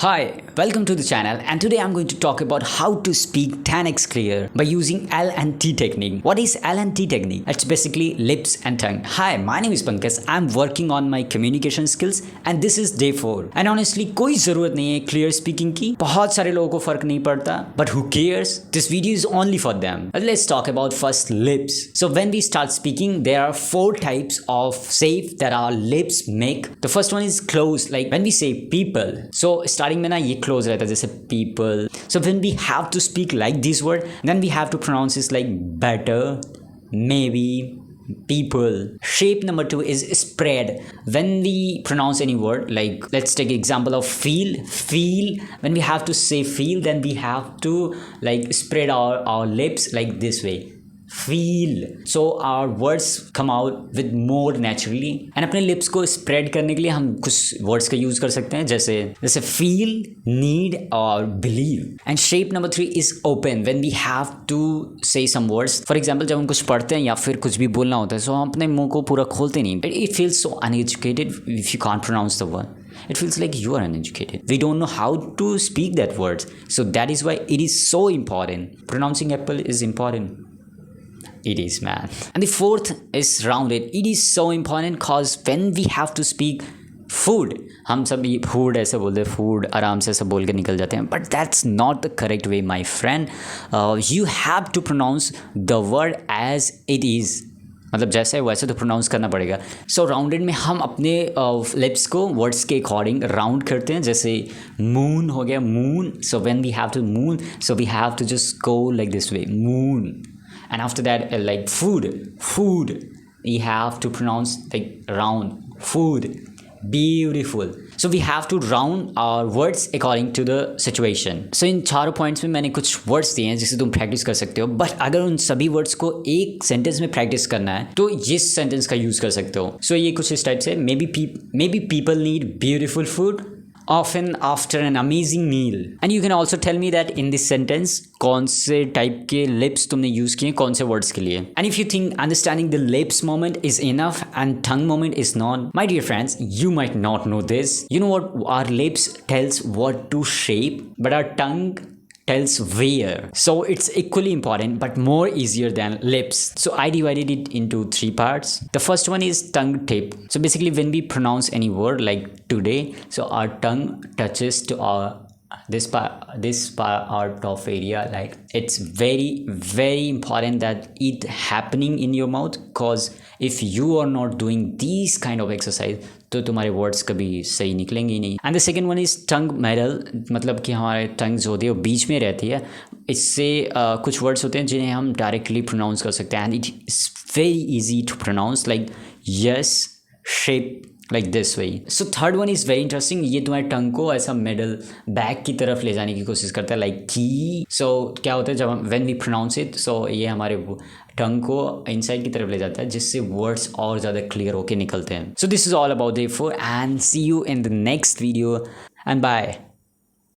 Hi, welcome to the channel, and today I'm going to talk about how to speak 10x clear by using L and T technique. What is L and T technique? It's basically lips and tongue. Hi, my name is Pankaj. I'm working on my communication skills and this is day 4. And honestly, कोई ज़रूरत नहीं है clear speaking की. बहुत सारे लोगों को फर्क नहीं पड़ता. But who cares? This video is only for them. Let's talk about first lips. So when we start speaking, there are 4 types of shape that our lips make. The first one is close, like when we say people. So starting में ना ये close रहता है जैसे people. So when we have to speak like this word then we have to pronounce it like better, maybe, people. Shape number 2 is spread. When we pronounce any word, like let's take example of feel. When we have to say feel, then we have to like spread our lips like this way. Feel. So our words come out with more naturally. And अपने lips को spread करने के लिए हम कुछ words का use कर सकते हैं जैसे feel, need और believe. And shape number 3 is open. When we have to say some words, for example जब हम कुछ पढ़ते हैं या फिर कुछ भी बोलना होता है, so हम अपने मुंह को पूरा खोलते नहीं. It feels so uneducated if you can't pronounce the word. It feels like you are uneducated. We don't know how to speak that words. So that is why it is so important. Pronouncing apple is important. It is, man. And the fourth is rounded. It is so important cause when we have to speak food, हम सब ये food ऐसे बोलते हैं, food आराम से सब बोल के निकल जाते हैं, but that's not the correct way, my friend. You have to pronounce the word as it is. मतलब जैसे वैसे तो प्रोनाउंस करना पड़ेगा. सो राउंडेड में हम अपने लिप्स को वर्ड्स के अकॉर्डिंग राउंड करते हैं. जैसे मून हो गया, moon. So when we have to moon, so we have to just go like this way, moon. And after that, like food, you have to pronounce like round, food, beautiful. So we have to round our words according to the situation. So इन चारों points में मैंने कुछ words दिए हैं जिसे तुम practice कर सकते हो. बट अगर उन सभी वर्ड्स को एक सेंटेंस में प्रैक्टिस करना है तो इस सेंटेंस का यूज़ कर सकते हो. सो ये कुछ इस टाइप से, may be people need beautiful food often after an amazing meal. And you can also tell me that in this sentence कौन से टाइप के lips तुमने यूज़ किए कौन से words के लिए. And if you think understanding the lips moment is enough and tongue moment is not, my dear friends, you might not know this. You know what? Our lips tells what to shape, but our tongue tells where. So it's equally important but more easier than lips. So I divided it into 3 parts. The first one is tongue tip. So basically when we pronounce any word like today, so our tongue touches to our this part of area, like it's very important that it happening in your mouth, cause if you are not doing these kind of exercise तो तुम्हारे words कभी सही निकलेंगे ही नहीं. And the second one is tongue medal. मतलब कि हमारे टंग जो होती है वो बीच में रहती है. इससे कुछ वर्ड्स होते हैं जिन्हें हम डायरेक्टली प्रोनाउंस कर सकते हैं and it is very easy to pronounce like yes, shape, like this way. So third one is very interesting. ये तुम्हारे टंग को ऐसा मिडल बैक की तरफ ले जाने की कोशिश करता है, लाइक की. सो क्या होता है जब हम व्हेन वी प्रोनाउंस इट, सो ये हमारे टंग को इनसाइड की तरफ ले जाता है जिससे वर्ड्स और ज़्यादा क्लियर होके निकलते हैं. So this is all about day 4 and see you in the next video and bye.